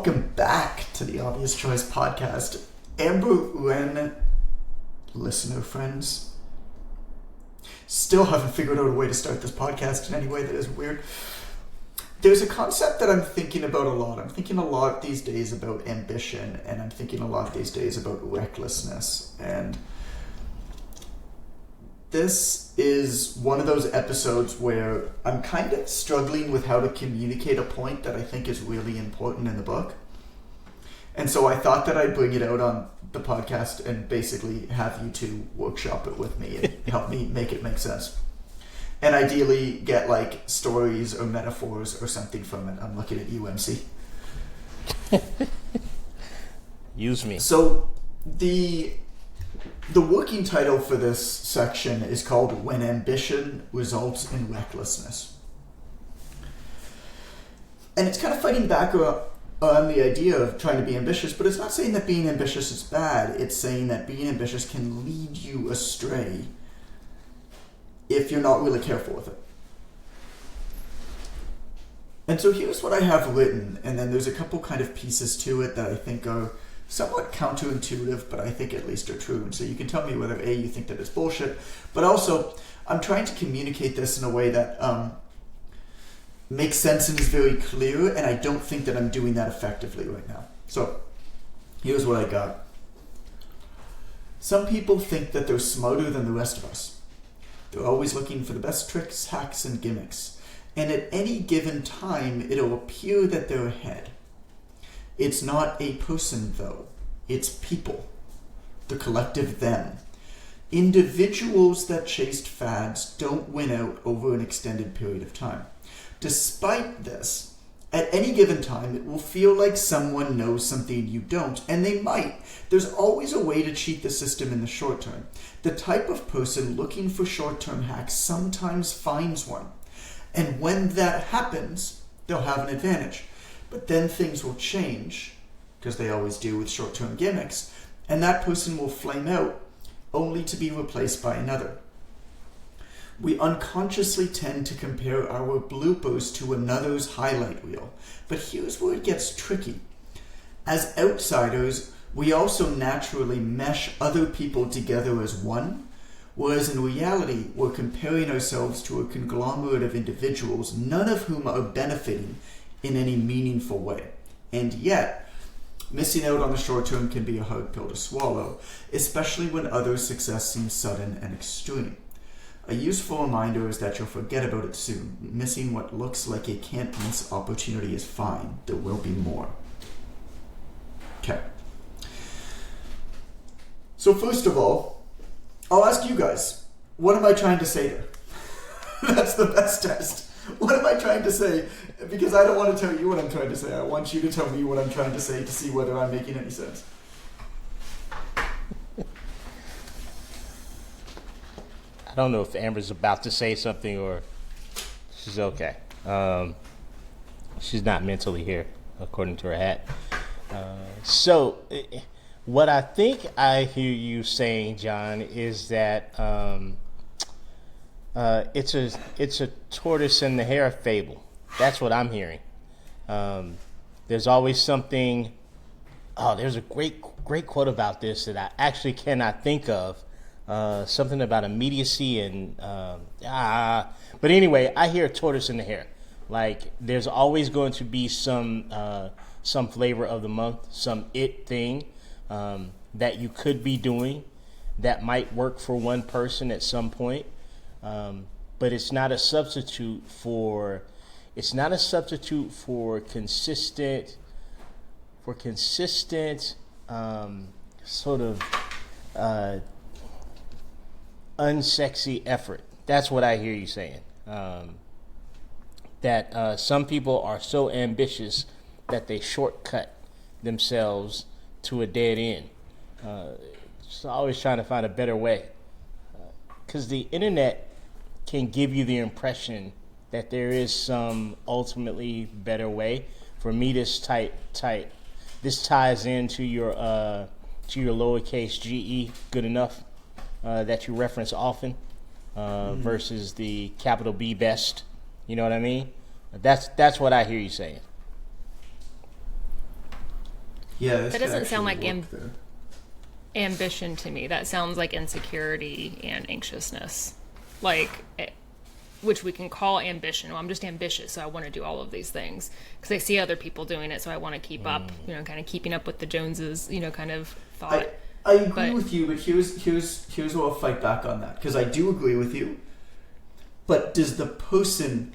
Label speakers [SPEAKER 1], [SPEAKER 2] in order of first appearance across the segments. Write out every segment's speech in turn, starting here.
[SPEAKER 1] welcome back to the Obvious Choice podcast. Amber Wren, listener friends, still haven't figured out a way to start this podcast in any way that is weird. There's a concept that I'm thinking about a lot. I'm thinking a lot these days about ambition, and I'm thinking a lot these days about recklessness. And this is one of those episodes where I'm kind of struggling with how to communicate a point that I think is really important in the book. And so I thought that I'd bring it out on the podcast and basically have you two workshop it with me and help me make it make sense. And ideally get like stories or metaphors or something from it. I'm looking at you, MC.
[SPEAKER 2] Use me.
[SPEAKER 1] So the working title for this section is called When Ambition Results in Recklessness. And it's kind of fighting back on the idea of trying to be ambitious, but it's not saying that being ambitious is bad. It's saying that being ambitious can lead you astray if you're not really careful with it. And so here's what I have written, and then there's a couple kind of pieces to it that I think are somewhat counterintuitive, but I think at least are true. And so you can tell me whether A, you think that it's bullshit, but also I'm trying to communicate this in a way that makes sense and is very clear, and I don't think that I'm doing that effectively right now. So here's what I got. Some people think that they're smarter than the rest of us. They're always looking for the best tricks, hacks, and gimmicks. And at any given time, it'll appear that they're ahead. It's not a person, though. It's people. The collective them. Individuals that chased fads don't win out over an extended period of time. Despite this, at any given time, it will feel like someone knows something you don't, and they might. There's always a way to cheat the system in the short term. The type of person looking for short-term hacks sometimes finds one. And when that happens, they'll have an advantage. But then things will change, because they always do with short-term gimmicks, and that person will flame out, only to be replaced by another. We unconsciously tend to compare our bloopers to another's highlight reel. But here's where it gets tricky. As outsiders, we also naturally mesh other people together as one, whereas in reality, we're comparing ourselves to a conglomerate of individuals, none of whom are benefiting in any meaningful way. And yet, missing out on the short term can be a hard pill to swallow, especially when others' success seems sudden and extreme. A useful reminder is that you'll forget about it soon. Missing what looks like a can't-miss opportunity is fine. There will be more. Okay. So first of all, I'll ask you guys, what am I trying to say there? That's the best test. What am I trying to say? Because I don't want to tell you what I'm trying to say. I want you to tell me what I'm trying to say to see whether I'm making any sense.
[SPEAKER 2] I don't know if Amber's about to say something or she's okay. She's not mentally here, according to her hat. So what I think I hear you saying, John, is that it's a tortoise and the hare fable. That's what I'm hearing. There's always something. Oh, there's a great quote about this that I actually cannot think of. Something about immediacy and but anyway, I hear tortoise and the hare. Like there's always going to be some flavor of the month, some it thing that you could be doing that might work for one person at some point, but it's not a substitute for consistent sort of unsexy effort. That's what I hear you saying. That some people are so ambitious that they shortcut themselves to a dead end. Just always trying to find a better way. Because the internet can give you the impression that there is some ultimately better way. For me, this ties into your lowercase ge, good enough, that you reference often, versus the capital B best. You know what I mean? That's what I hear you saying.
[SPEAKER 1] Yeah, this
[SPEAKER 3] That
[SPEAKER 1] could
[SPEAKER 3] doesn't sound
[SPEAKER 1] actually
[SPEAKER 3] like
[SPEAKER 1] work there.
[SPEAKER 3] ambition to me. That sounds like insecurity and anxiousness. Like, which we can call ambition. Well, I'm just ambitious, so I want to do all of these things because I see other people doing it, so I want to keep up. You know, kind of keeping up with the Joneses. You know, kind of thought.
[SPEAKER 1] I agree
[SPEAKER 3] But-
[SPEAKER 1] with you, but here's where I'll fight back on that, because I do agree with you. But does the person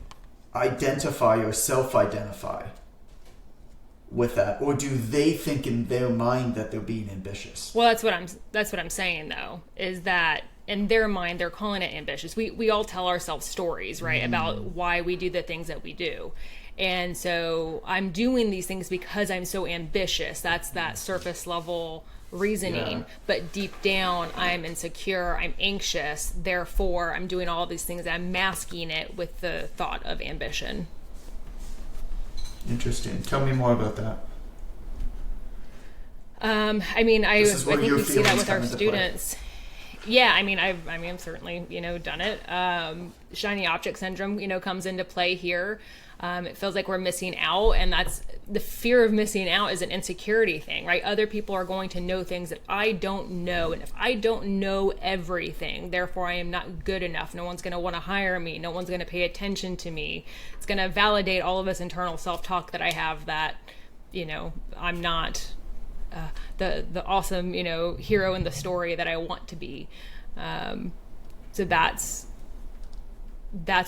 [SPEAKER 1] identify or self-identify with that, or do they think in their mind that they're being ambitious?
[SPEAKER 3] Well, that's what I'm saying though, is that in their mind they're calling it ambitious. We all tell ourselves stories, right, about why we do the things that we do. And so I'm doing these things because I'm so ambitious. That's that surface level reasoning.
[SPEAKER 1] Yeah.
[SPEAKER 3] But deep down, I'm insecure, I'm anxious, therefore I'm doing all these things. I'm masking it with the thought of ambition.
[SPEAKER 1] Interesting. Tell me more about that.
[SPEAKER 3] I mean, I
[SPEAKER 1] This is where
[SPEAKER 3] think
[SPEAKER 1] your
[SPEAKER 3] we see that
[SPEAKER 1] feelings
[SPEAKER 3] with our
[SPEAKER 1] come into
[SPEAKER 3] students. Yeah, I mean, I've certainly, done it. Shiny object syndrome, comes into play here. It feels like we're missing out, and that's the fear of missing out is an insecurity thing, right? Other people are going to know things that I don't know, and if I don't know everything, therefore I am not good enough. No one's going to want to hire me. No one's going to pay attention to me. It's going to validate all of this internal self-talk that I have that, I'm not the awesome, hero in the story that I want to be. So that's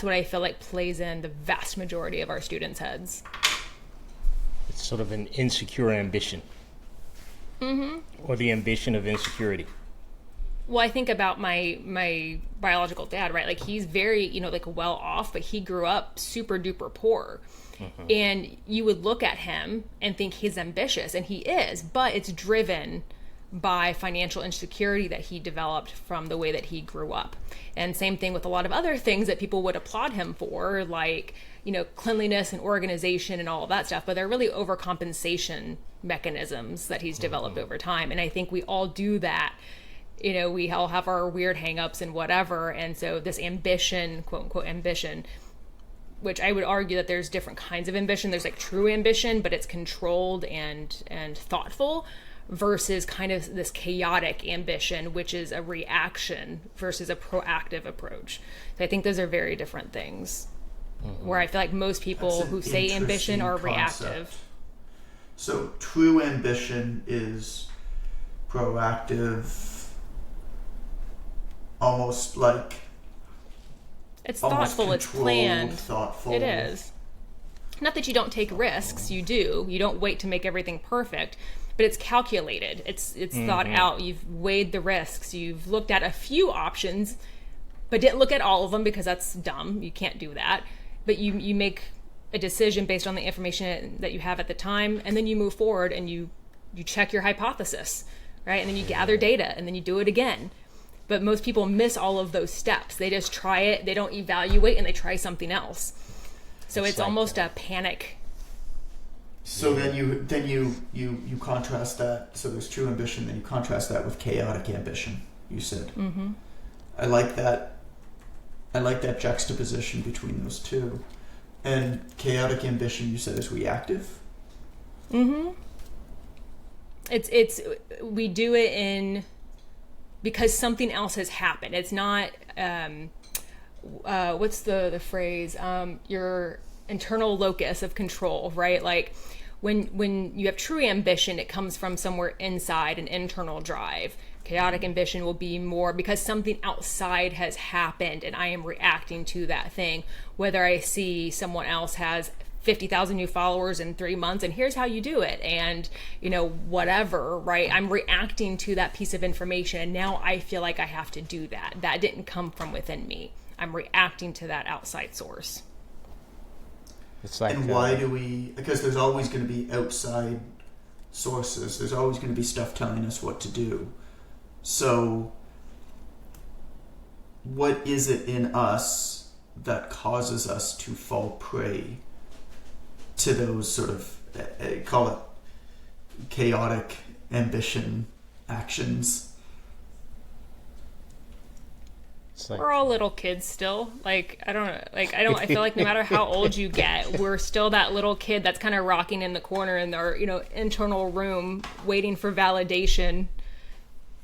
[SPEAKER 3] what I feel like plays in the vast majority of our students' heads.
[SPEAKER 2] It's sort of an insecure ambition. Or the ambition of insecurity.
[SPEAKER 3] Well, I think about my biological dad, right? Like he's very, well off, but he grew up super duper poor. And you would look at him and think he's ambitious, and he is, but it's driven by financial insecurity that he developed from the way that he grew up. And same thing with a lot of other things that people would applaud him for, like, cleanliness and organization and all of that stuff, but they're really overcompensation mechanisms that he's developed over time. And I think we all do that. We all have our weird hangups and whatever. And so this ambition, quote unquote ambition, which I would argue that there's different kinds of ambition. There's like true ambition, but it's controlled and thoughtful, versus kind of this chaotic ambition, which is a reaction versus a proactive approach. So I think those are very different things. Where I feel like most people
[SPEAKER 1] That's an
[SPEAKER 3] who say ambition are
[SPEAKER 1] interesting concept.
[SPEAKER 3] reactive.
[SPEAKER 1] So true ambition is proactive, almost like
[SPEAKER 3] It's
[SPEAKER 1] almost
[SPEAKER 3] thoughtful, it's
[SPEAKER 1] controlled,
[SPEAKER 3] planned.
[SPEAKER 1] thoughtful.
[SPEAKER 3] It is. Not that you don't take risks, you do. You don't wait to make everything perfect, but it's calculated. It's thought out. You've weighed the risks. You've looked at a few options, but didn't look at all of them because that's dumb. You can't do that. But you make a decision based on the information that you have at the time, and then you move forward and you check your hypothesis, right? And then you gather data, and then you do it again. But most people miss all of those steps. They just try it, they don't evaluate, and they try something else. So it's
[SPEAKER 2] like
[SPEAKER 3] almost a panic.
[SPEAKER 1] So then you contrast that. So there's true ambition, then you contrast that with chaotic ambition. You said. Mm-hmm. I like that juxtaposition between those two. And chaotic ambition, you said, is reactive.
[SPEAKER 3] Mm-hmm. It's we do it in because something else has happened. It's not what's the phrase? Your internal locus of control, right? Like when you have true ambition, it comes from somewhere inside, an internal drive. Chaotic ambition will be more because something outside has happened and I am reacting to that thing. Whether I see someone else has 50,000 new followers in 3 months and here's how you do it, and whatever, right? I'm reacting to that piece of information, and now I feel like I have to do that. That didn't come from within me. I'm reacting to that outside source.
[SPEAKER 2] It's like,
[SPEAKER 1] and why do we? Because there's always going to be outside sources. There's always going to be stuff telling us what to do. So, what is it in us that causes us to fall prey to those sort of, call it chaotic ambition actions?
[SPEAKER 2] It's like,
[SPEAKER 3] We're all little kids still. Like, I feel like no matter how old you get, we're still that little kid that's kind of rocking in the corner in our, internal room waiting for validation.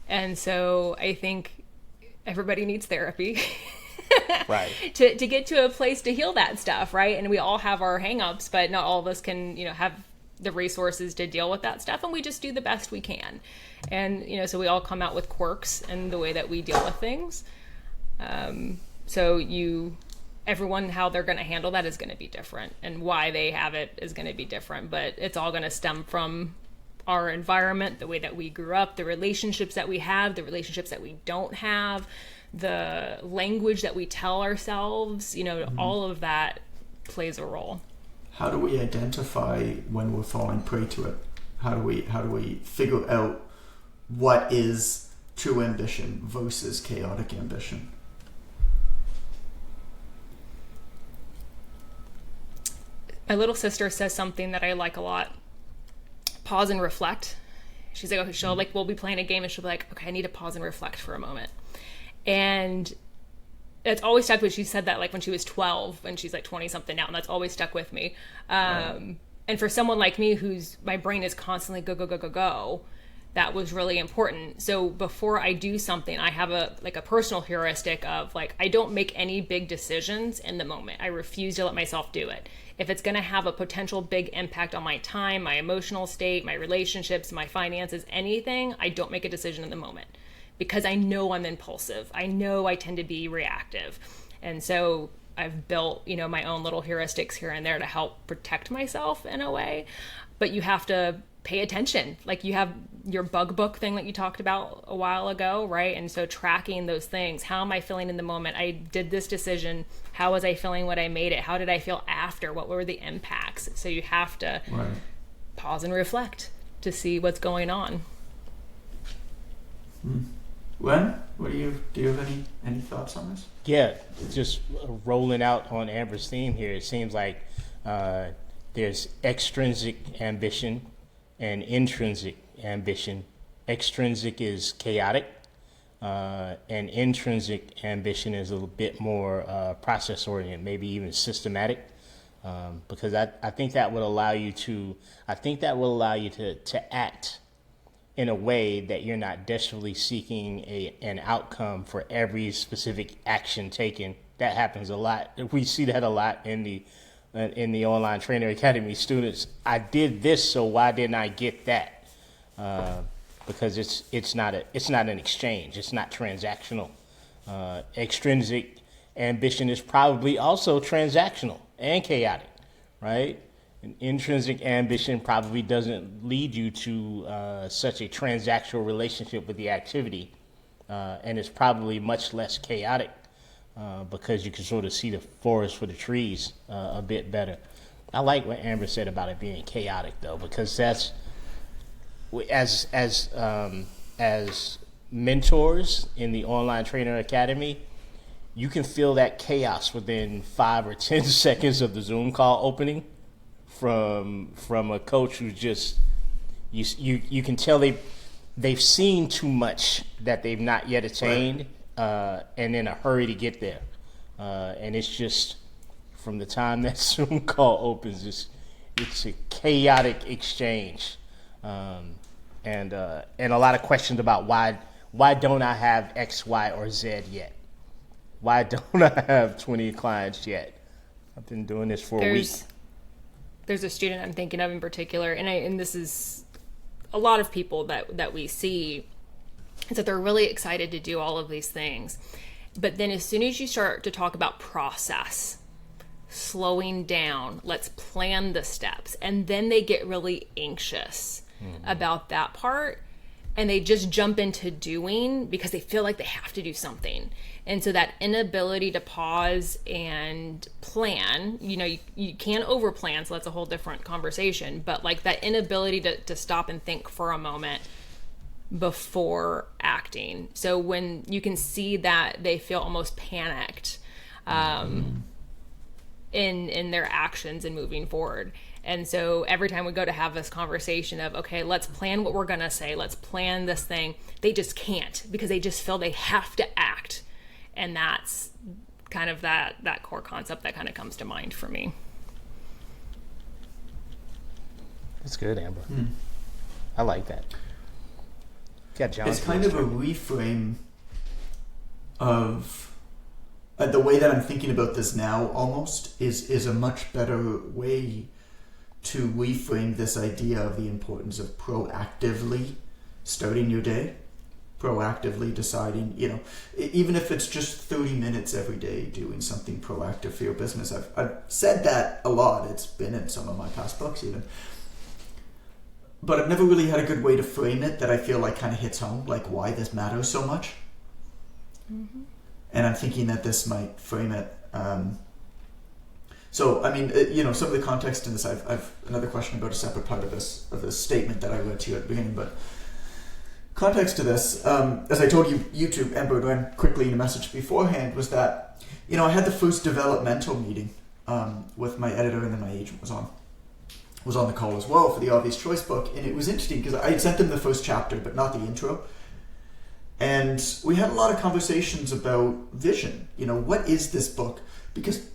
[SPEAKER 3] And so I think everybody needs therapy.
[SPEAKER 2] right.
[SPEAKER 3] to get to a place to heal that stuff, right? And we all have our hang-ups, but not all of us can, have the resources to deal with that stuff, and we just do the best we can. And, so we all come out with quirks in the way that we deal with things. Everyone, how they're going to handle that is going to be different, and why they have it is going to be different, but it's all going to stem from our environment, the way that we grew up, the relationships that we have, the relationships that we don't have, the language that we tell ourselves, all of that plays a role.
[SPEAKER 1] How do we identify when we're falling prey to it? How do we figure out what is true ambition versus chaotic ambition?
[SPEAKER 3] My little sister says something that I like a lot. Pause and reflect. She's like, okay, we'll be playing a game and she'll be like, okay, I need to pause and reflect for a moment. And it's always stuck with, she said that like when she was 12 and she's like 20 something now, and that's always stuck with me. And for someone like me my brain is constantly go, that was really important. So before I do something, I have a personal heuristic of like, I don't make any big decisions in the moment. I refuse to let myself do it. If it's going to have a potential big impact on my time, my emotional state, my relationships, my finances, anything, I don't make a decision in the moment, because I know I'm impulsive. I know I tend to be reactive. And so I've built, my own little heuristics here and there to help protect myself in a way. But you have to pay attention. Like, you have your bug book thing that you talked about a while ago, right? And so tracking those things. How am I feeling in the moment? I did this decision. How was I feeling when I made it? How did I feel after? What were the impacts? So you have to pause and reflect to see what's going on.
[SPEAKER 1] Len, do you have any thoughts on this?
[SPEAKER 2] Yeah, just rolling out on Amber's theme here. It seems like there's extrinsic ambition and intrinsic ambition. Extrinsic is chaotic, and intrinsic ambition is a little bit more process-oriented, maybe even systematic, because I think that will allow you to act in a way that you're not desperately seeking an outcome for every specific action taken. That happens a lot. We see that a lot in the Online Trainer Academy students. I did this, so why didn't I get that? Because it's not an exchange. It's not transactional. Extrinsic ambition is probably also transactional and chaotic, right? An intrinsic ambition probably doesn't lead you to such a transactional relationship with the activity, and it's probably much less chaotic because you can sort of see the forest for the trees a bit better. I like what Amber said about it being chaotic, though, because that's as mentors in the Online Trainer Academy, you can feel that chaos within 5 or 10 seconds of the Zoom call opening. From a coach who's just you can tell they've seen too much that they've not yet attained, and in a hurry to get there, and it's just from the time that Zoom call opens, it's a chaotic exchange, and a lot of questions about why don't I have X, Y, or Z yet? Why don't I have 20 clients yet? I've been doing this for a week.
[SPEAKER 3] There's a student I'm thinking of in particular, and this is a lot of people that we see, is that they're really excited to do all of these things. But then as soon as you start to talk about process, slowing down, let's plan the steps, and then they get really anxious about that part, and they just jump into doing because they feel like they have to do something. And so that inability to pause and plan, you can't over plan, so that's a whole different conversation, but like that inability to stop and think for a moment before acting. So when you can see that they feel almost panicked in their actions and moving forward. And so every time we go to have this conversation of, okay, let's plan what we're going to say, let's plan this thing, they just can't, because they just feel they have to act. And that's kind of that core concept that kind of comes to mind for me.
[SPEAKER 2] That's good, Amber. I like that. Yeah, John.
[SPEAKER 1] It's kind of a reframe of the way that I'm thinking about this now. Almost is a much better way to reframe this idea of the importance of proactively starting your day, proactively deciding, even if it's just 30 minutes every day doing something proactive for your business. I've said that a lot. It's been in some of my past books even. But I've never really had a good way to frame it that I feel like kind of hits home, like why this matters so much. Mm-hmm. And I'm thinking that this might frame it. So, I mean, some of the context in this, I've another question about a separate part of this statement that I read to you at the beginning, but context to this, as I told you, YouTube, Amber ran quickly in a message beforehand, was that, I had the first developmental meeting with my editor, and then my agent was on the call as well for the Obvious Choice book, and it was interesting because I had sent them the first chapter, but not the intro. And we had a lot of conversations about vision. What is this book? Because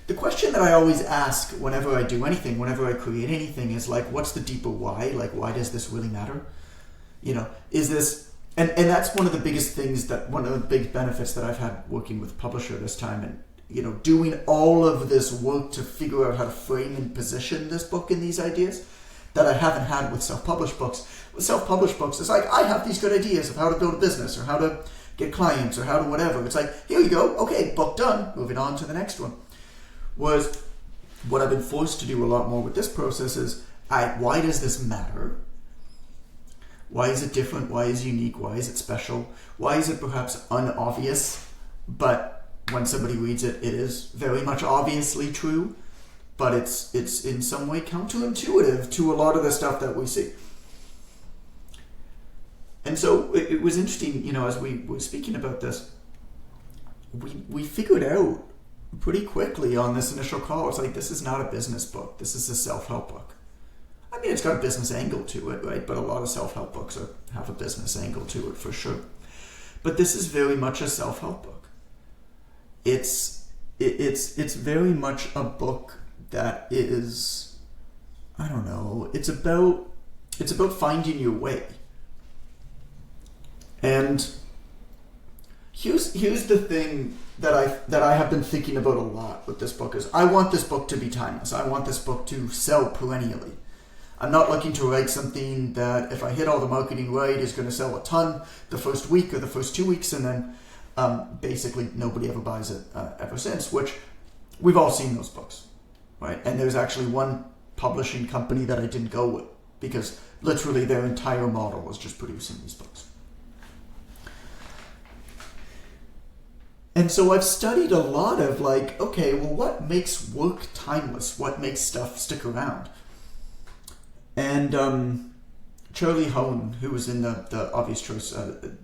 [SPEAKER 1] the question that I always ask whenever I do anything, whenever I create anything, is like, what's the deeper why? Like, why does this really matter? Is this... And that's one of the biggest things, one of the big benefits that I've had working with Publisher this time, and doing all of this work to figure out how to frame and position this book in these ideas that I haven't had with self-published books. With self-published books, it's like, I have these good ideas of how to build a business or how to get clients or how to whatever. It's like, here you go, okay, book done, moving on to the next one. Whereas what I've been forced to do a lot more with this process is, why does this matter? Why is it different? Why is it unique? Why is it special? Why is it perhaps unobvious, but when somebody reads it, it is very much obviously true, but it's in some way counterintuitive to a lot of the stuff that we see. And so it was interesting, as we were speaking about this, we figured out pretty quickly on this initial call, it's like, this is not a business book. This is a self-help book. I mean, it's got a business angle to it, right? But a lot of self-help books have a business angle to it for sure. But this is very much a self-help book. It's very much a book that is, I don't know, it's about finding your way. And here's the thing that I have been thinking about a lot with this book is, I want this book to be timeless. I want this book to sell perennially. I'm not looking to write something that, if I hit all the marketing right, is going to sell a ton the first week or the first 2 weeks, and then basically nobody ever buys it ever since, which we've all seen those books, right? And there's actually one publishing company that I didn't go with because literally their entire model was just producing these books. And so I've studied a lot of like, okay, well, what makes work timeless? What makes stuff stick around? And Charlie Hone, who was in the Obvious Choice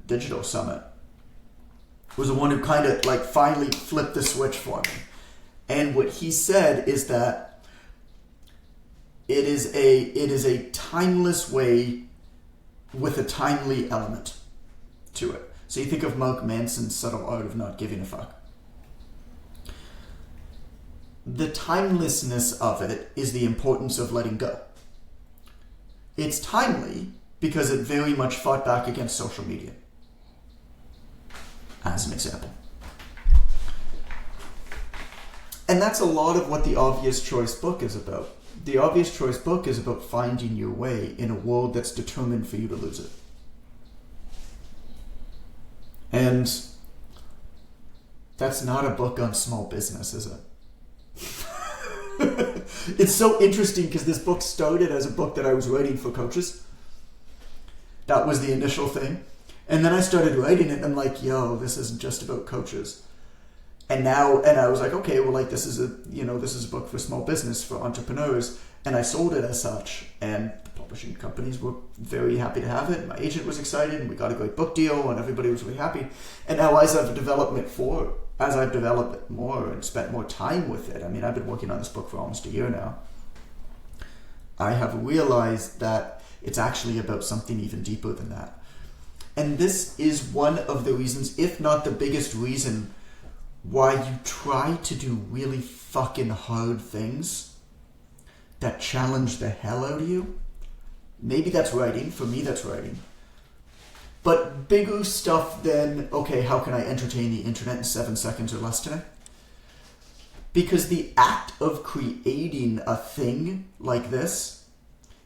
[SPEAKER 1] Digital Summit, was the one who kind of like finally flipped the switch for me. And what he said is that it is a timeless way with a timely element to it. So you think of Mark Manson's Subtle Art of Not Giving a Fuck. The timelessness of it is the importance of letting go. It's timely because it very much fought back against social media, as an example. And that's a lot of what the Obvious Choice book is about. The Obvious Choice book is about finding your way in a world that's determined for you to lose it. And that's not a book on small business, is it? It's so interesting because this book started as a book that I was writing for coaches. That was the initial thing. And then I started writing it and I'm like, yo, this isn't just about coaches. And I was like, okay, well, like this is a book for small business, for entrepreneurs. And I sold it as such. And the publishing companies were very happy to have it. My agent was excited and we got a great book deal and everybody was really happy. And now as I've developed it more and spent more time with it, I mean, I've been working on this book for almost a year now. I have realized that it's actually about something even deeper than that. And this is one of the reasons, if not the biggest reason, why you try to do really fucking hard things that challenge the hell out of you. Maybe that's writing. For me, that's writing. But bigger stuff than, okay, how can I entertain the internet in 7 seconds or less today? Because the act of creating a thing like this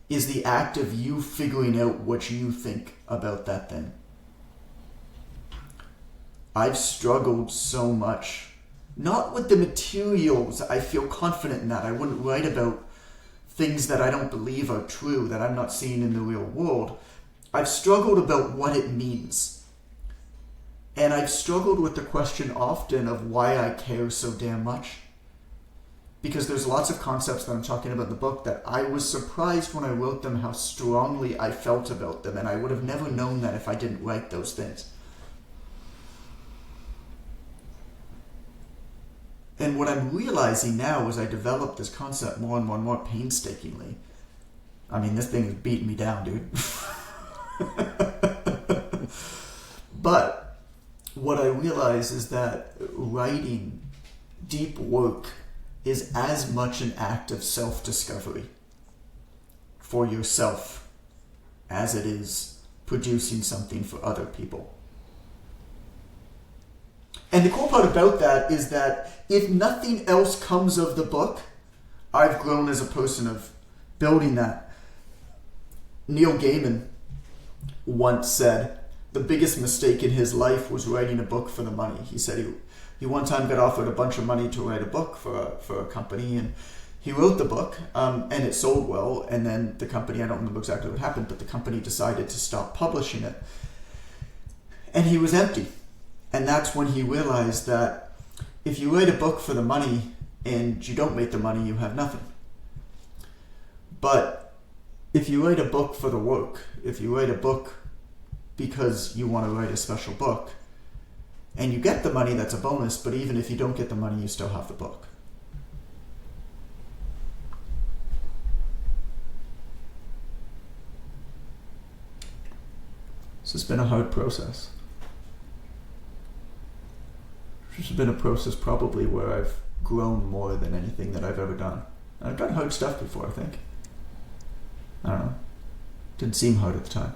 [SPEAKER 1] is the act of you figuring out what you think about that thing. I've struggled so much. Not with the materials. I feel confident in that. I wouldn't write about things that I don't believe are true, that I'm not seeing in the real world. I've struggled about what it means. And I've struggled with the question often of why I care so damn much. Because there's lots of concepts that I'm talking about in the book that I was surprised when I wrote them how strongly I felt about them, and I would have never known that if I didn't write those things. And what I'm realizing now as I develop this concept more and more and more painstakingly, I mean, this thing is beating me down, dude. But what I realize is that writing deep work is as much an act of self-discovery for yourself as it is producing something for other people. And the cool part about that is that if nothing else comes of the book, I've grown as a person of building that. Neil Gaiman once said the biggest mistake in his life was writing a book for the money. He said he one time got offered a bunch of money to write a book for a company, and he wrote the book, and it sold well, and then the company, I don't remember exactly what happened, but the company decided to stop publishing it. And he was empty. And that's when he realized that if you write a book for the money and you don't make the money, you have nothing. But if you write a book for the work, if you write a book because you want to write a special book, and you get the money, that's a bonus, but even if you don't get the money, you still have the book. This has been a hard process. This has been a process probably where I've grown more than anything that I've ever done. And I've done hard stuff before, I think. I don't know. Didn't seem hard at the time.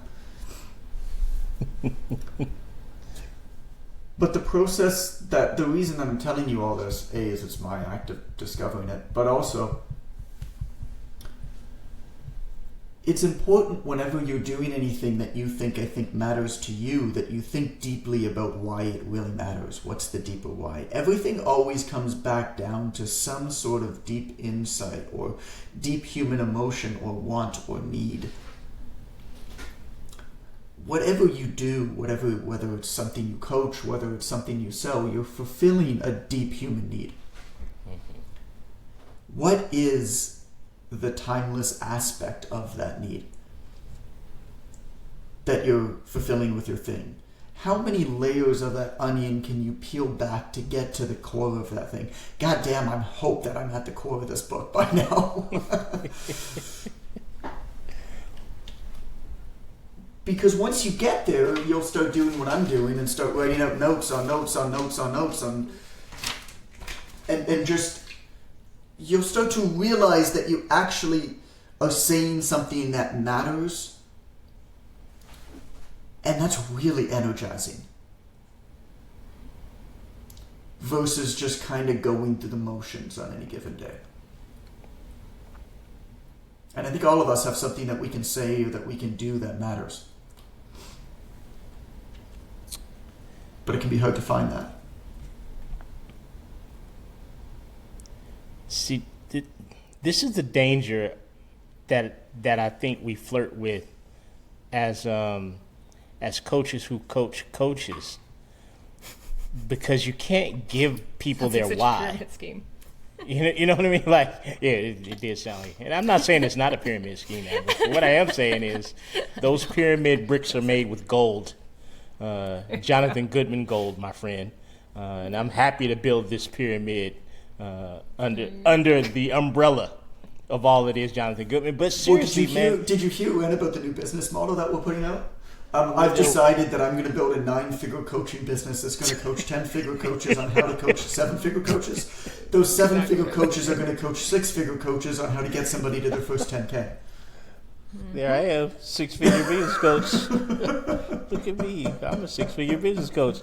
[SPEAKER 1] But the process, that the reason I'm telling you all this, A, is it's my act of discovering it, but also it's important whenever you're doing anything that you think matters to you, that you think deeply about why it really matters. What's the deeper why? Everything always comes back down to some sort of deep insight or deep human emotion or want or need. Whatever you do, whether it's something you coach, whether it's something you sell, you're fulfilling a deep human need. What is the timeless aspect of that need that you're fulfilling with your thing? How many layers of that onion can you peel back to get to the core of that thing? God damn, I hope that I'm at the core of this book by now. Because once you get there, you'll start doing what I'm doing and start writing out notes on notes on notes on notes on, and just, you'll start to realize that you actually are saying something that matters, and that's really energizing. Versus just kind of going through the motions on any given day. And I think all of us have something that we can say or that we can do that matters. But it can be hard to find that.
[SPEAKER 2] See, this is the danger that I think we flirt with as coaches who coach coaches, because you can't give people their why.
[SPEAKER 3] Pyramid scheme.
[SPEAKER 2] You know what I mean? Like, yeah, it did sound like. And I'm not saying it's not a pyramid scheme, now, but what I am saying is those pyramid bricks are made with gold. Jonathan Goodman gold, my friend. And I'm happy to build this pyramid under the umbrella of all it is Jonathan Goodman. But seriously,
[SPEAKER 1] did you hear about the new business model that we're putting out? I've decided that I'm going to build a 9-figure coaching business that's going to coach 10-figure coaches on how to coach 7-figure coaches. Those 7-figure coaches are going to coach 6-figure coaches on how to get somebody to their first 10K.
[SPEAKER 2] There I am, 6-figure business coach. Look at me, I'm a 6-figure business coach.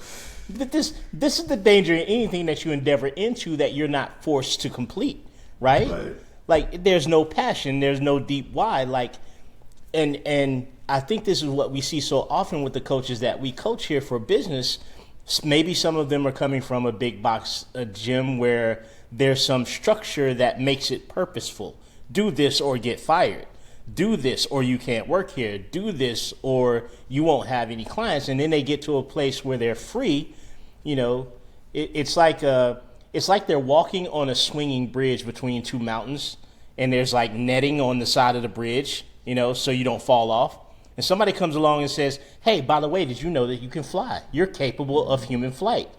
[SPEAKER 2] But this is the danger in anything that you endeavor into that you're not forced to complete, right? Like, there's no passion, there's no deep why. Like, and I think this is what we see so often with the coaches that we coach here for business. Maybe some of them are coming from a big box gym where there's some structure that makes it purposeful. Do this or get fired. Do this or you can't work here. Do this or you won't have any clients. And then they get to a place where they're free. You know, it's like they're walking on a swinging bridge between two mountains, and there's like netting on the side of the bridge, you know, so you don't fall off. And somebody comes along and says, hey, by the way, did you know that you can fly? You're capable of human flight.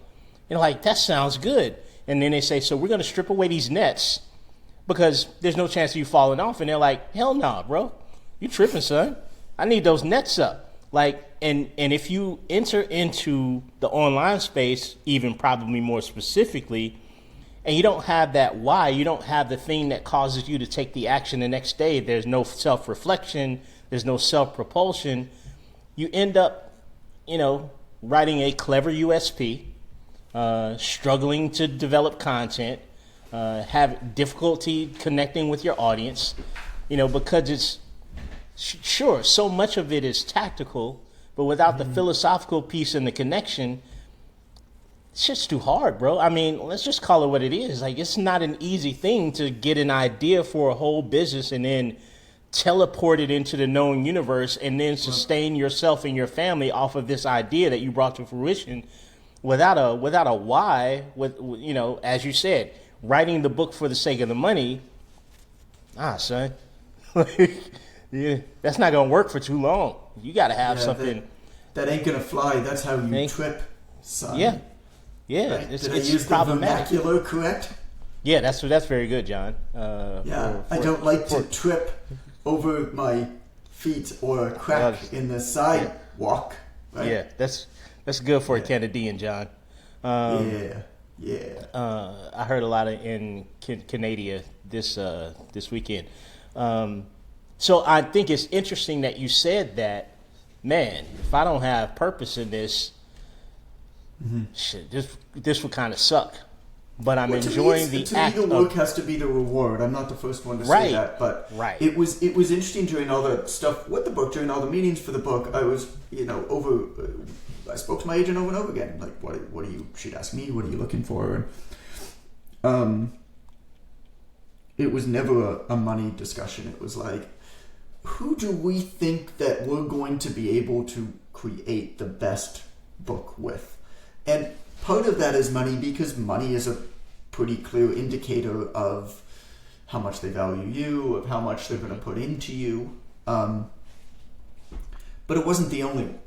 [SPEAKER 2] And like, that sounds good. And then they say, so we're going to strip away these nets because there's no chance of you falling off. And they're like, hell nah, bro. You tripping, son. I need those nets up. Like, and if you enter into the online space, even probably more specifically, and you don't have that why, you don't have the thing that causes you to take the action the next day, there's no self-reflection, there's no self-propulsion, you end up, you know, writing a clever USP, struggling to develop content, have difficulty connecting with your audience, you know, because it's, sure, so much of it is tactical, but without the philosophical piece and the connection, it's just too hard, bro. I mean, let's just call it what it is. Like, it's not an easy thing to get an idea for a whole business and then teleport it into the known universe and then sustain yourself and your family off of this idea that you brought to fruition without a why, with, you know, as you said, writing the book for the sake of the money. Son. Yeah, that's not gonna work for too long. You gotta have something
[SPEAKER 1] that ain't gonna fly. That's how you trip, son.
[SPEAKER 2] Yeah,
[SPEAKER 1] right?
[SPEAKER 2] it's
[SPEAKER 1] Did I use
[SPEAKER 2] problematic.
[SPEAKER 1] the vernacular correct?
[SPEAKER 2] Yeah, that's very good, John.
[SPEAKER 1] I don't like to trip over my feet or a crack in the sidewalk. Right?
[SPEAKER 2] Yeah, that's good for a Canadian, John.
[SPEAKER 1] I
[SPEAKER 2] heard a lot in Canada this weekend. So I think it's interesting that you said that, man, if I don't have purpose in this, shit, this would kind of suck. But I'm enjoying the act
[SPEAKER 1] of... To me, the work has to be the reward. I'm not the first one to say that, but it was interesting during all the stuff with the book, during all the meetings for the book. I was, you know, I spoke to my agent over and over again. Like, what are you... She'd ask me, what are you looking for? And it was never a money discussion. It was like, who do we think that we're going to be able to create the best book with? And part of that is money, because money is a pretty clear indicator of how much they value you, of how much they're going to put into you. But it wasn't the only one.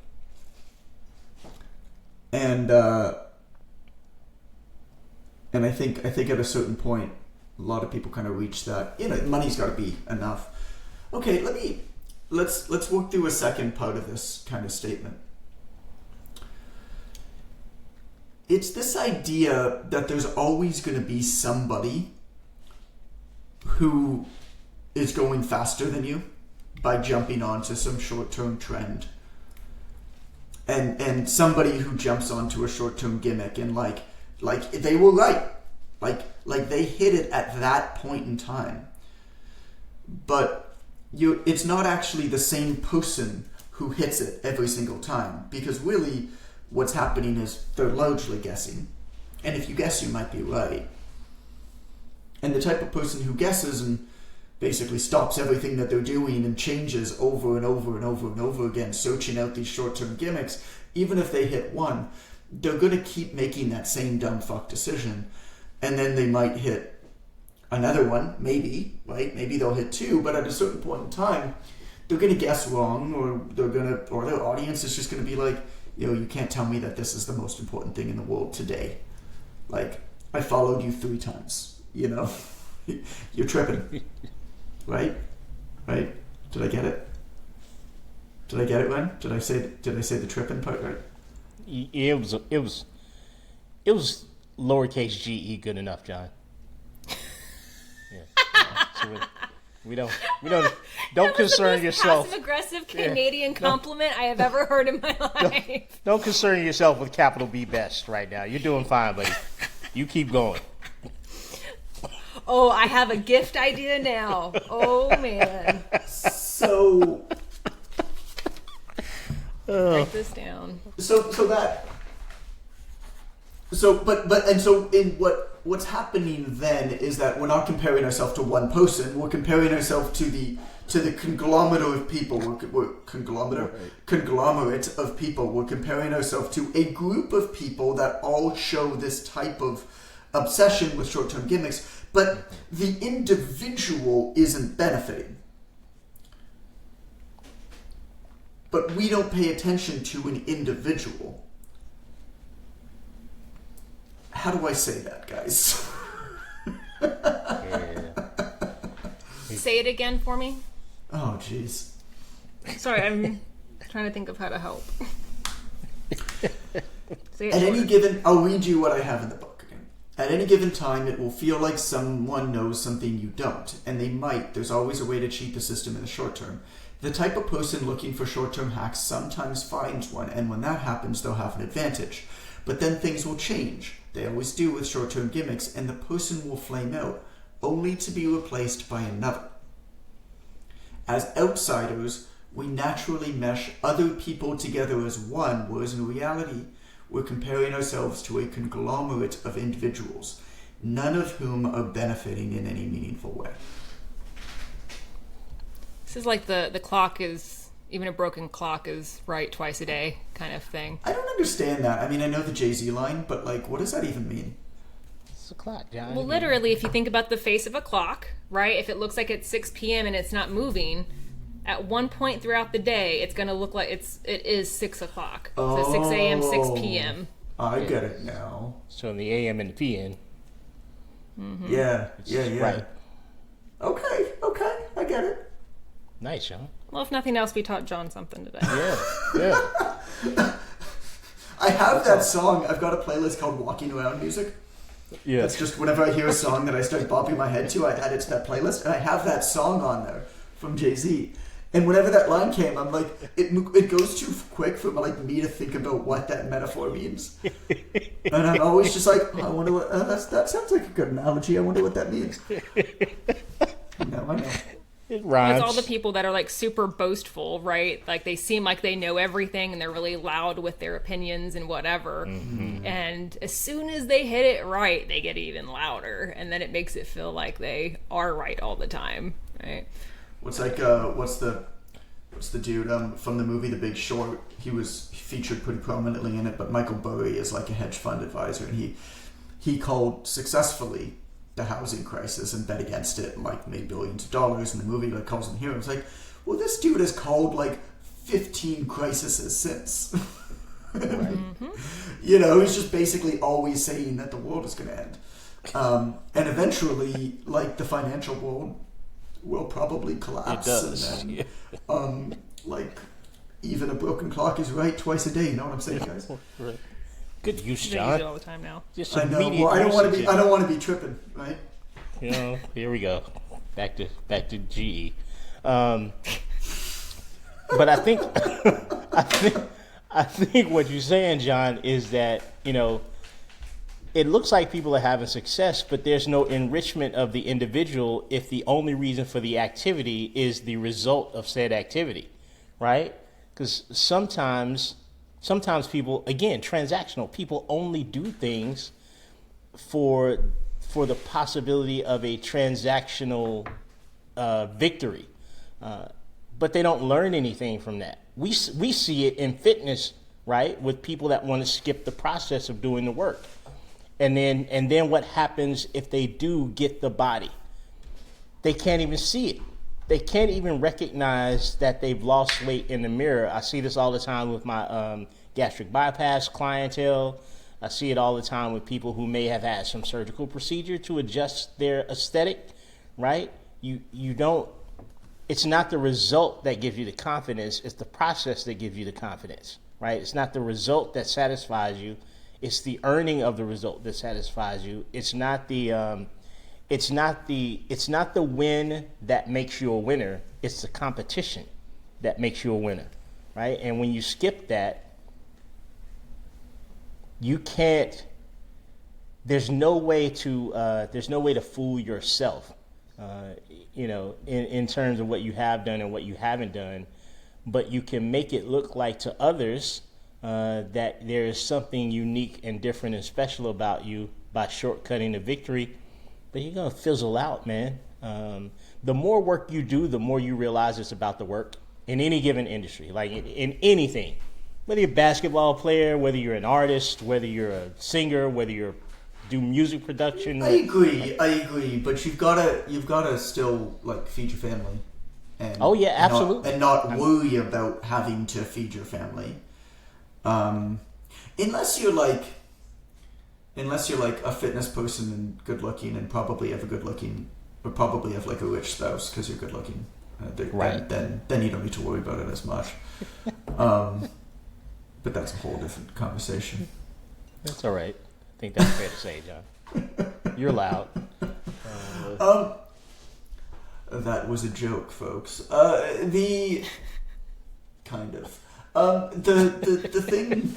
[SPEAKER 1] And I think at a certain point, a lot of people kind of reach that, you know, money's got to be enough. Okay, let's work through a second part of this kind of statement. It's this idea that there's always going to be somebody who is going faster than you by jumping onto some short-term trend. And somebody who jumps onto a short-term gimmick and like they were right. Like they hit it at that point in time. But it's not actually the same person who hits it every single time, because really what's happening is they're largely guessing. And if you guess, you might be right. And the type of person who guesses and basically stops everything that they're doing and changes over and over and over and over again, searching out these short-term gimmicks, even if they hit one, they're going to keep making that same dumb fuck decision. And then they might hit another one, maybe, right? Maybe they'll hit two, but at a certain point in time, they're going to guess wrong, or their audience is just going to be like, yo, you can't tell me that this is the most important thing in the world today. Like, I followed you 3 times, you know? You're tripping. Right? Did I get it? Did I get it right? Did I say the tripping part right?
[SPEAKER 2] It was lowercase ge good enough, John. Yeah. So don't concern yourself.
[SPEAKER 3] Passive aggressive Canadian compliment I have ever heard in my life.
[SPEAKER 2] Don't concern yourself with capital B best right now. You're doing fine, buddy. You keep going.
[SPEAKER 3] Oh, I have a gift idea now. Oh man.
[SPEAKER 1] So
[SPEAKER 3] Write this down.
[SPEAKER 1] What's happening then is that we're not comparing ourselves to one person. We're comparing ourselves to the conglomerate of people. Conglomerate of people. We're comparing ourselves to a group of people that all show this type of obsession with short-term gimmicks, but the individual isn't benefiting. But we don't pay attention to an individual. How do I say that, guys?
[SPEAKER 3] Say it again for me.
[SPEAKER 1] Oh, jeez.
[SPEAKER 3] Sorry, I'm trying to think of how to help. Say it
[SPEAKER 1] At any
[SPEAKER 3] shorter.
[SPEAKER 1] given, I'll read you what I have in the book again. At any given time, it will feel like someone knows something you don't, and they might. There's always a way to cheat the system in the short term. The type of person looking for short-term hacks sometimes finds one, and when that happens, they'll have an advantage. But then things will change. They always do with short-term gimmicks, and the person will flame out, only to be replaced by another. As outsiders, we naturally mesh other people together as one, whereas in reality, we're comparing ourselves to a conglomerate of individuals, none of whom are benefiting in any meaningful way.
[SPEAKER 3] This is like the clock is, even a broken clock is right twice a day kind of thing.
[SPEAKER 1] I don't understand that. I mean, I know the Jay-Z line, but like, what does that even mean?
[SPEAKER 2] It's a clock, John.
[SPEAKER 3] Well, literally, if you think about the face of a clock, right? If it looks like it's 6 p.m. and it's not moving, at one point throughout the day, it's going to look like it is 6 o'clock. So 6 a.m., 6 p.m.
[SPEAKER 1] I get it now.
[SPEAKER 2] So in the AM and the PM.
[SPEAKER 3] Mm-hmm.
[SPEAKER 1] Yeah.
[SPEAKER 2] Right.
[SPEAKER 1] Okay, I get it.
[SPEAKER 2] Nice, John.
[SPEAKER 3] Well, if nothing else, we taught John something today.
[SPEAKER 2] Yeah.
[SPEAKER 1] I have that song. I've got a playlist called Walking Around Music.
[SPEAKER 2] Yeah.
[SPEAKER 1] It's just whenever I hear a song that I start bopping my head to, I add it to that playlist, and I have that song on there from Jay-Z. And whenever that line came, I'm like, it goes too quick for me to think about what that metaphor means. And I'm always just like, I wonder what that sounds like a good analogy. I wonder what that means. No, I know.
[SPEAKER 2] It rhymes.
[SPEAKER 3] It's all the people that are like super boastful, right? Like they seem like they know everything and they're really loud with their opinions and whatever. Mm-hmm. And as soon as they hit it right, they get even louder. And then it makes it feel like they are right all the time, right?
[SPEAKER 1] What's the dude from the movie The Big Short? He was featured pretty prominently in it, but Michael Burry is like a hedge fund advisor, and he called successfully the housing crisis and bet against it and like made billions of dollars. And the movie like calls him hero. It's like, well, this dude has called like 15 crises since. Right. Mm-hmm. You know, he's just basically always saying that the world is going to end, and eventually, like the financial world will probably collapse.
[SPEAKER 2] It does.
[SPEAKER 1] And then, like, even a broken clock is right twice a day. You know what I'm saying, guys?
[SPEAKER 2] Right. Good use,
[SPEAKER 3] They use it
[SPEAKER 2] John.
[SPEAKER 3] all the time now.
[SPEAKER 2] Just
[SPEAKER 1] I know.
[SPEAKER 2] immediate
[SPEAKER 1] Well, I don't want to
[SPEAKER 2] usage.
[SPEAKER 1] be. I don't want to be tripping, right?
[SPEAKER 2] You know, here we go. Back to GE. But I think I think what you're saying, John, is that, you know, it looks like people are having success, but there's no enrichment of the individual if the only reason for the activity is the result of said activity, right? Because sometimes people, again, transactional, people only do things for the possibility of a transactional victory, but they don't learn anything from that. We see it in fitness, right, with people that want to skip the process of doing the work. And then what happens if they do get the body? They can't even see it. They can't even recognize that they've lost weight in the mirror. I see this all the time with my gastric bypass clientele. I see it all the time with people who may have had some surgical procedure to adjust their aesthetic, right? You don't. it's not the result that gives you the confidence, it's the process that gives you the confidence, right? It's not the result that satisfies you, it's the earning of the result that satisfies you. It's not the win that makes you a winner, it's the competition that makes you a winner, right? And when you skip that, you can't, there's no way to fool yourself, in terms of what you have done and what you haven't done. But you can make it look like to others that there is something unique and different and special about you by shortcutting the victory. But you're going to fizzle out, man. The more work you do, the more you realize it's about the work in any given industry, like in anything. Whether you're a basketball player, whether you're an artist, whether you're a singer, whether you're do music production.
[SPEAKER 1] I agree, but you've gotta still like feed your family. And
[SPEAKER 2] oh yeah, absolutely.
[SPEAKER 1] Not worry about having to feed your family, unless you're like a fitness person and good looking and probably have like a rich spouse because you're good looking.
[SPEAKER 2] Right.
[SPEAKER 1] Then you don't need to worry about it as much. But that's a whole different conversation.
[SPEAKER 2] That's all right. I think that's fair to say, John. You're loud.
[SPEAKER 1] That was a joke, folks. The thing.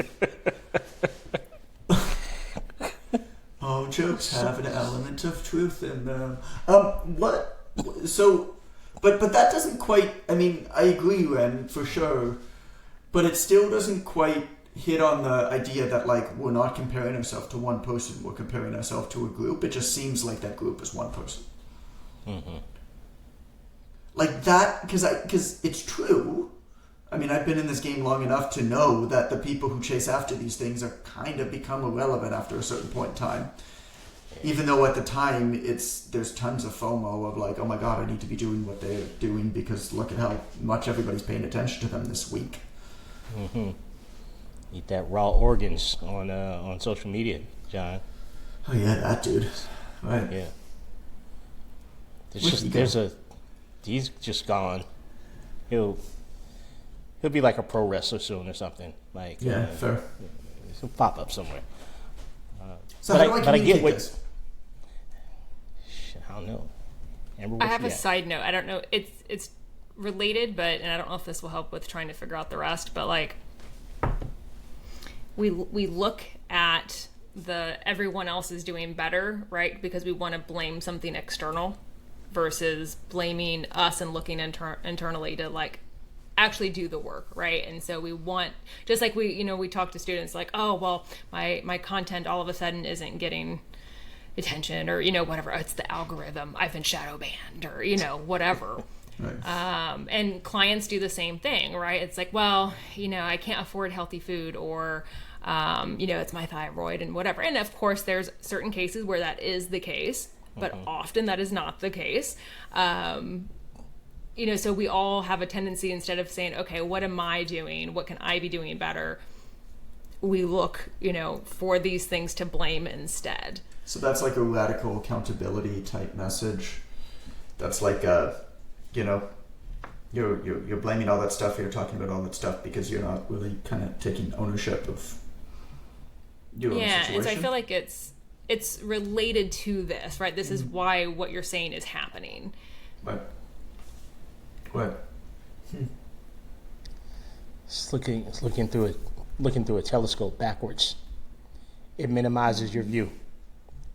[SPEAKER 1] Oh, jokes have an element of truth in them. What? So, but that doesn't quite. I mean, I agree, Ren, for sure. But it still doesn't quite hit on the idea that, like, we're not comparing ourselves to one person, we're comparing ourselves to a group. It just seems like that group is one person.
[SPEAKER 2] Mm-hmm.
[SPEAKER 1] Like that, because it's true. I mean, I've been in this game long enough to know that the people who chase after these things are kind of become irrelevant after a certain point in time. Even though at the time, there's tons of FOMO of like, oh my god, I need to be doing what they're doing because look at how much everybody's paying attention to them this week.
[SPEAKER 2] Mm-hmm. Eat that raw organs on social media, John.
[SPEAKER 1] Oh yeah, that dude. Right.
[SPEAKER 2] Yeah. He's just gone. He'll be like a pro wrestler soon or something. Like
[SPEAKER 1] fair.
[SPEAKER 2] He'll pop up somewhere.
[SPEAKER 1] So how do I communicate this?
[SPEAKER 2] I don't know. Amber,
[SPEAKER 3] I have a side note. I don't know. It's related, and I don't know if this will help with trying to figure out the rest. But like, we look at everyone else is doing better, right? Because we want to blame something external versus blaming us and looking internally to like actually do the work, right? And so we want, just like we talk to students like, oh well, my content all of a sudden isn't getting attention or whatever, it's the algorithm, I've been shadow banned or whatever. Right. And clients do the same thing, right? It's like, well, I can't afford healthy food or it's my thyroid and whatever. And of course there's certain cases where that is the case, but often that is not the case. So we all have a tendency, instead of saying, okay, what am I doing? What can I be doing better? We look, for these things to blame instead.
[SPEAKER 1] So that's like a radical accountability type message. That's like you're blaming all that stuff. You're talking about all that stuff because you're not really kind of taking ownership of your own situation.
[SPEAKER 3] And so I feel like it's related to this, right? This is why what you're saying is happening.
[SPEAKER 1] But what?
[SPEAKER 2] It's looking through a telescope backwards. It minimizes your view.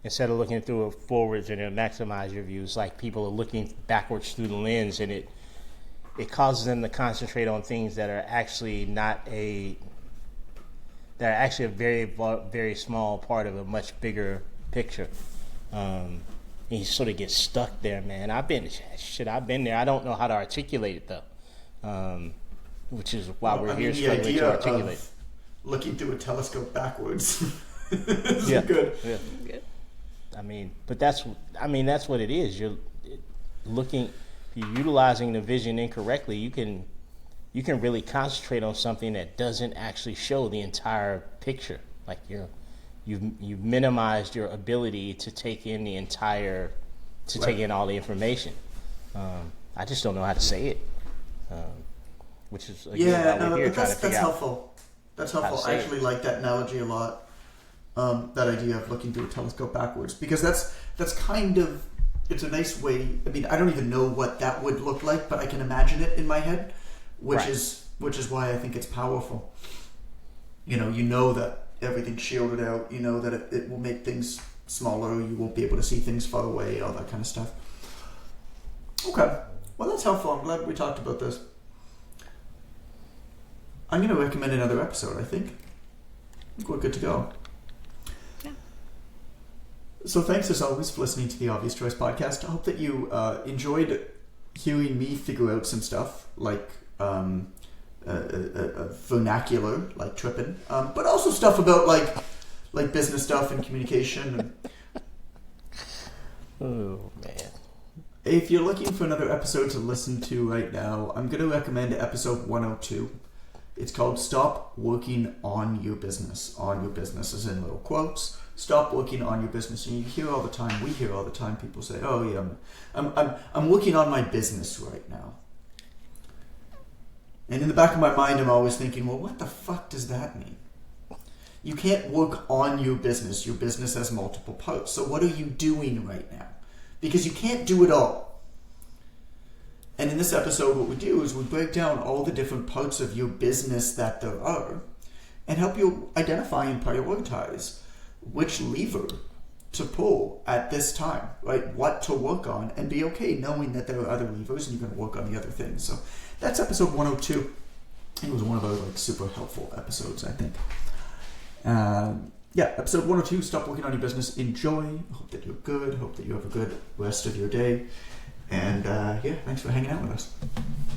[SPEAKER 2] Instead of looking through it forwards and it maximizes your view. It's like people are looking backwards through the lens, and it causes them to concentrate on things that are actually a very, very small part of a much bigger picture. And you sort of get stuck there, man. I've been there. I don't know how to articulate it though, which is why we're here struggling to articulate.
[SPEAKER 1] Of looking through a telescope backwards is good.
[SPEAKER 2] Yeah. Good. But that's what it is. You're utilizing the vision incorrectly. You can really concentrate on something that doesn't actually show the entire picture. Like you've minimized your ability to take in take in all the information. I just don't know how to say it. Which is again,
[SPEAKER 1] Yeah,
[SPEAKER 2] why
[SPEAKER 1] no,
[SPEAKER 2] we're here
[SPEAKER 1] but
[SPEAKER 2] trying to
[SPEAKER 1] that's
[SPEAKER 2] figure out.
[SPEAKER 1] helpful. That's helpful.
[SPEAKER 2] say
[SPEAKER 1] I
[SPEAKER 2] it.
[SPEAKER 1] actually like that analogy a lot. That idea of looking through a telescope backwards, because that's kind of, it's a nice way. I mean, I don't even know what that would look like, but I can imagine it in my head, which
[SPEAKER 2] Right.
[SPEAKER 1] is why I think it's powerful. You know that everything's shielded out. You know that it will make things smaller. You won't be able to see things far away. All that kind of stuff. Okay, well that's helpful. I'm glad we talked about this. I'm going to recommend another episode. I think we're good to go.
[SPEAKER 3] Yeah.
[SPEAKER 1] So thanks as always for listening to the Obvious Choice podcast. I hope that you enjoyed hearing me figure out some stuff like a vernacular, like tripping, but also stuff about like business stuff and communication.
[SPEAKER 2] Oh man.
[SPEAKER 1] If you're looking for another episode to listen to right now, I'm going to recommend episode 102. It's called Stop Working on Your Business. On your business is in little quotes. Stop working on your business. And you hear all the time, we hear all the time, people say, oh yeah, I'm working on my business right now. And in the back of my mind, I'm always thinking, well, what the fuck does that mean? You can't work on your business. Your business has multiple parts. So what are you doing right now? Because you can't do it all. And in this episode, what we do is we break down all the different parts of your business that there are and help you identify and prioritize which lever to pull at this time, right? What to work on, and be okay knowing that there are other levers and you're going to work on the other things. So that's episode 102. It was one of those super helpful episodes, I think. Yeah, episode 102, Stop Working on Your Business. Enjoy. Hope that you're good. Hope that you have a good rest of your day. And yeah, thanks for hanging out with us.